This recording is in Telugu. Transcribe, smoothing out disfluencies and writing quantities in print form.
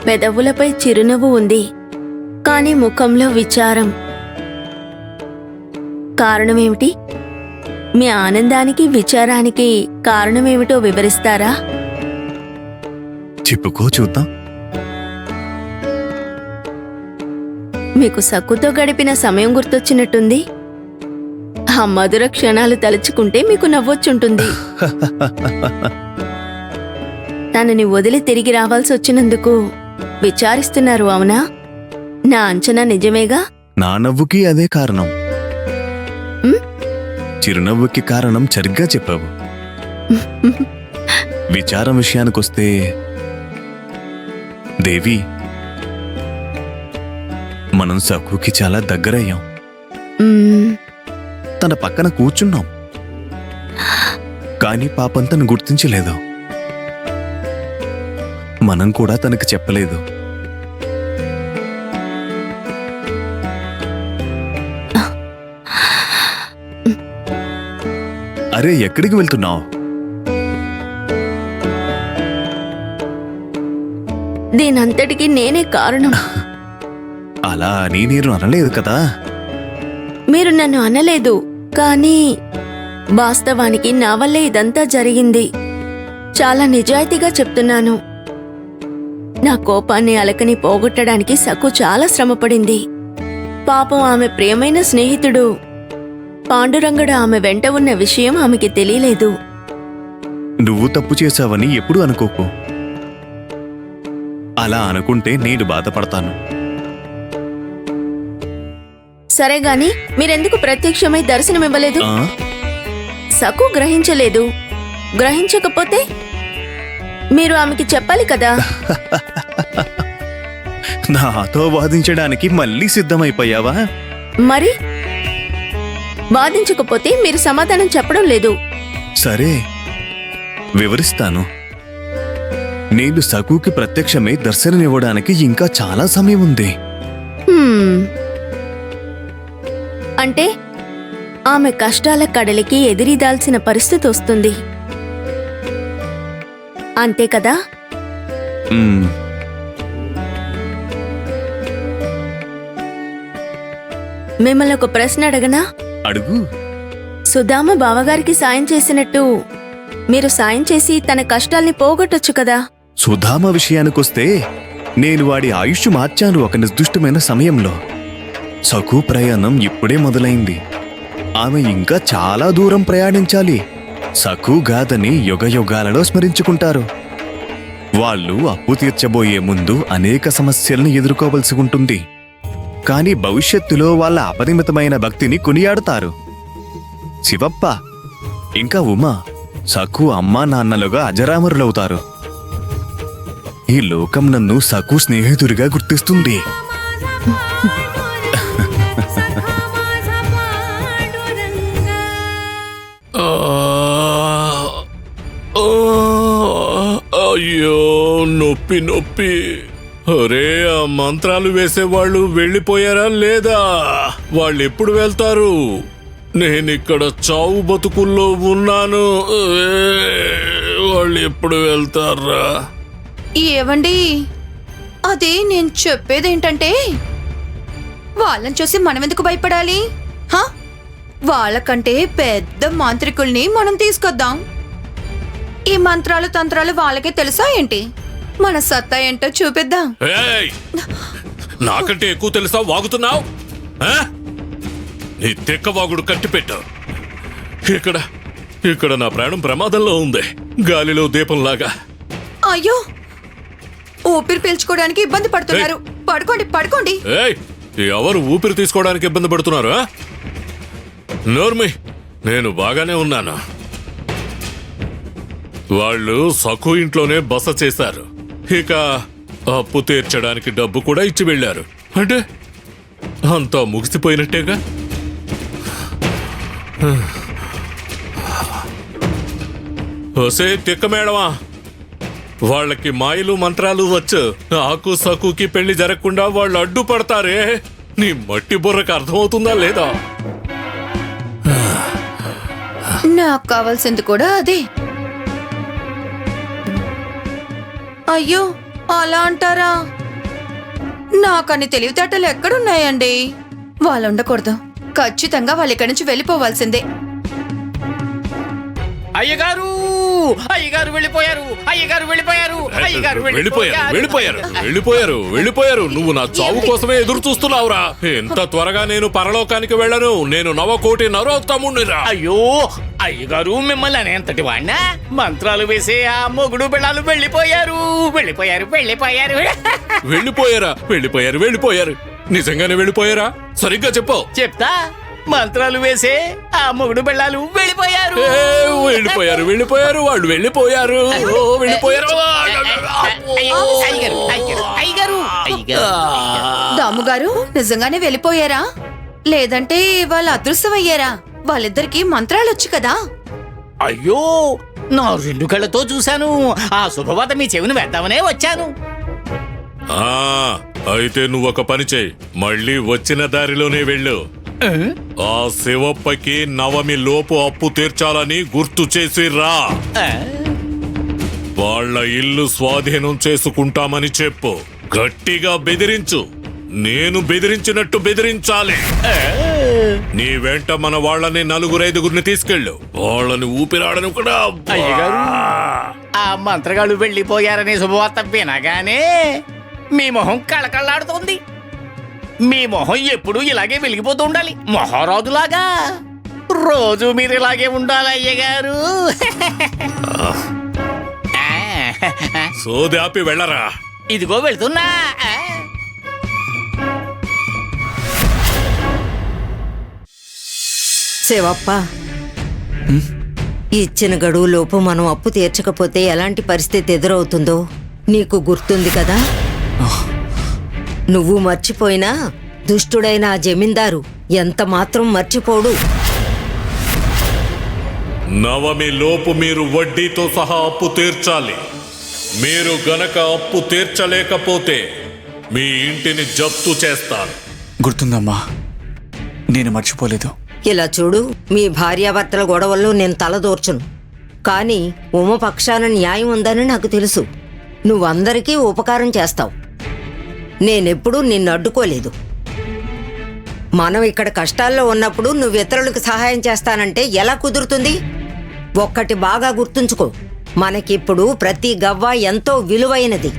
పెదవులపై చిరునవ్వు ఉంది, కాని ముఖంలో విచారం. కారణమేమిటి? మీ ఆనందానికి, విచారానికి కారణమేమిటో వివరిస్తారా? చెప్పుకో చూద్దాం. మీకు సక్కుతో గడిపిన సమయం గుర్తొచ్చినట్టుంది. ఆ మధుర క్షణాలు తలుచుకుంటే మీకు నవ్వొచ్చుంటుంది. తనని వదిలి తిరిగి రావాల్సి వచ్చినందుకు విచారిస్తున్నారు, అవునా? నా అంచనా నిజమేగా? నా నవ్వుకి అదే కారణం. చిరునవ్వుకి కారణం సరిగ్గా చెప్పావు. విచారం విషయానికొస్తే దేవి, మనం సక్కుకి చాలా దగ్గరయ్యాం. తన పక్కన కూర్చున్నాం, కానీ పాపం తను గుర్తించలేదు. మనం కూడా తనకు చెప్పలేదు. అరే, ఎక్కడికి వెళ్తున్నావు? దీనంతటికీ నేనే కారణం. అలా అని నేను అనలేదు కదా. మీరు నన్ను అనలేదు, కానీ వాస్తవానికి నా వల్లే ఇదంతా జరిగింది. చాలా నిజాయితీగా చెప్తున్నాను. నా కోపాన్ని, అలకని పోగొట్టడానికి సక్కు చాలా శ్రమపడింది. పాపం ఆమె ప్రియమైన స్నేహితుడు పాండురంగడు ఆమె వెంట ఉన్న విషయం ఆమెకి తెలియలేదు. నువ్వు తప్పు చేశావని ఎప్పుడూ అనుకోకు. అలా అనుకుంటే నేను బాధపడతాను. సరేగాని మీరెందుకు ప్రత్యక్షమై దర్శనమివ్వలేదు? సక్కు గ్రహించలేదు. గ్రహించకపోతే మీరు ఆమెకి చెప్పాలి కదా. నాతో వాదించడానికి మళ్ళీ సిద్ధమైపోయావా? మరి వాదించకపోతే మీరు సమాధానం చెప్పడం లేదు. సరే, వివరిస్తాను. నేను సకుకి ప్రత్యక్షమై దర్శనమివ్వడానికి ఇంకా చాలా సమయం ఉంది. అంటే ఆమె కష్టాల కడలికి ఎదిరిదాల్సిన పరిస్థితి వస్తుంది, అంతే కదా? మిమ్మల్ని ఒక ప్రశ్న అడగనా? అడుగు. సుధామ బావగారికి సాయం చేసినట్టు మీరు సాయం చేసి తన కష్టాల్ని పోగొట్టొచ్చు కదా. సుధామ విషయానికొస్తే నేను వాడి ఆయుష్ మార్చాను ఒక నిర్దిష్టమైన సమయంలో. సకు ప్రయాణం ఇప్పుడే మొదలైంది. ఆమె ఇంకా చాలా దూరం ప్రయాణించాలి. సకు గాథని యుగయుగాలలో స్మరించుకుంటారు. వాళ్ళు అప్పు తీర్చబోయే ముందు అనేక సమస్యలను ఎదుర్కోవలసి ఉంటుంది. కాని భవిష్యత్తులో వాళ్ళ అపరిమితమైన భక్తిని కొనియాడతారు. శివప్ప ఇంకా ఉమా సకు అమ్మా నాన్నలుగా అజరామరులవుతారు. ఈ లోకం నన్ను సకు స్నేహితుడిగా గుర్తిస్తుంది. అయ్యో, నొప్పి నొప్పి. అరే, ఆ మంత్రాలు వేసేవాళ్ళు వెళ్ళిపోయారా లేదా? వాళ్ళు ఎప్పుడు వెళ్తారు? నేనిక్కడ చావు బతుకుల్లో ఉన్నాను. వాళ్ళు ఎప్పుడు వెళ్తారా? ఏవండి, అదే నేను చెప్పేదేంటంటే, వాళ్ళని చూసి మనం ఎందుకు భయపడాలి? వాళ్ళకంటే పెద్ద మాంత్రికుల్ని మనం తీసుకొద్దాం. ఈ మంత్రాలు తంత్రాలు వాళ్ళకే తెలుసా ఏంటి? మన సత్తా ఏంటో చూపిద్దాం. నాకంటే ఎక్కువ తెలుసా వాగుతున్నావు? నీ తెక్కవాగుడు కట్టిపెట్టావు. ఇక్కడ నా ప్రాణం ప్రమాదంలో ఉంది, గాలిలో దీపంలాగా. అయ్యో, ఊపిరి పీల్చుకోవడానికి ఇబ్బంది పడుతున్నారు. పడుకోండి పడుకోండి. ఎవరు ఊపిరి తీసుకోవడానికి ఇబ్బంది పడుతున్నారు? నోర్మి, నేను బాగానే ఉన్నాను. వాళ్ళు సకు ఇంట్లోనే బస చేశారు. ఇక అప్పు తీర్చడానికి డబ్బు కూడా ఇచ్చి వెళ్ళారు. అంటే అంతా ముగిసిపోయినట్టేగా. ఒసే తిక్క మేడమా, వాళ్ళకి మాయలు మంత్రాలు వచ్చు. నాకు సకుకి పెళ్లి జరగకుండా వాళ్ళు అడ్డుపడతారే. నీ మట్టి బుర్రకు అర్థమవుతుందా లేదా? నాకు కావాల్సింది కూడా అదే. అయ్యో, అలా అంటారా? నాకన్ని తెలివితేటలు ఎక్కడున్నాయండి? వాళ్ళు ఉండకూడదు. ఖచ్చితంగా వాళ్ళు ఇక్కడి నుంచి వెళ్ళిపోవాల్సిందే. అయ్యగారు అయ్యగారు వెళ్ళిపోయారు, అయ్యగారు వెళ్ళిపోయారు, అయ్యగారు వెళ్ళిపోయారు. నువ్వు నా చావు కోసమే ఎదురు చూస్తున్నావురా. ఎంత త్వరగా నేను పరలోకానికి వెళ్ళను. నేను నవకోటి నరోత్తమునిరా. అయ్యో అయ్యగారు, మిమ్మల్ని అనేంతటి వాడినా? మంత్రాలు వేసే ఆ మొగుడు బిళ్ళాలు వెళ్ళిపోయారు. వెళ్ళిపోయారు. నిజంగానే వెళ్ళిపోయారా? సరిగ్గా చెప్పు. చెప్తా. మంత్రాలు వేసే ఆ మొగుడు బిళ్ళాలు వెళ్ళిపోయారు. వెళ్ళిపోయారు. వాళ్ళు వెళ్ళిపోయారు. దాముగారు నిజంగానే వెళ్ళిపోయారా? లేదంటే వాళ్ళు అదృశ్యమయ్యారా? వాళ్ళిద్దరికి మంత్రాలు వచ్చు కదా. అయ్యో, నా 2 కళ్ళతో చూశాను. ఆ శుభవార్త మీ చెవిని వేద్దామనే వచ్చాను. అయితే నువ్వు ఒక పని చెయ్యి. మళ్ళీ వచ్చిన దారిలోనే వెళ్ళు. ఆ శివప్పకి నవమి లోపు అప్పు తీర్చాలని గుర్తు చేసి రా. వాళ్ళ ఇల్లు స్వాధీనం చేసుకుంటామని చెప్పు. గట్టిగా బెదిరించు. నేను బెదిరించినట్టు బెదిరించాలి. నీ వెంట మన వాళ్ళని 4-5 తీసుకెళ్ళు. వాళ్ళని ఊపిరాడను కూడా. అయ్యగారు, ఆ మంత్రగాళ్ళు వెళ్ళిపోయారనే శుభవార్త వినగానే మీ మొహం కళకళలాడుతోంది. మీ మొహం ఎప్పుడు ఇలాగే వెలిగిపోతూ ఉండాలి, మహారాజులాగా. రోజు మీరు ఇలాగే ఉండాలి అయ్యగారు. సోది ఆపి వెళ్ళరా. ఇదిగో వెళ్తున్నా. శివప్ప, ఇచ్చిన గడువులోపు మనం అప్పు తీర్చకపోతే ఎలాంటి పరిస్థితి ఎదురవుతుందో నీకు గుర్తుంది కదా. నువ్వు మర్చిపోయినా దుష్టుడైన ఆ జమీందారు ఎంత మాత్రం మర్చిపోడు. నవమి లోపు మీరు వడ్డీతో సహా అప్పు తీర్చాలి. మీరు గనక అప్పు తీర్చలేకపోతే మీ ఇంటిని జప్తు చేస్తాను. గుర్తుందమ్మా, నేను మర్చిపోలేదు. ఇలా చూడు, మీ భార్యాభర్తల గొడవల్లో నేను తలదూర్చును. కానీ ఉమ పక్షాన న్యాయం ఉందని నాకు తెలుసు. నువ్వందరికీ ఉపకారం చేస్తావు. నేనెప్పుడూ నిన్ను అడ్డుకోలేదు. మనం ఇక్కడ కష్టాల్లో ఉన్నప్పుడు నువ్వు ఇతరులకు సహాయం చేస్తానంటే ఎలా కుదురుతుంది? ఒక్కటి బాగా గుర్తుంచుకో, మనకిప్పుడు ప్రతి గవ్వ ఎంతో విలువైనది.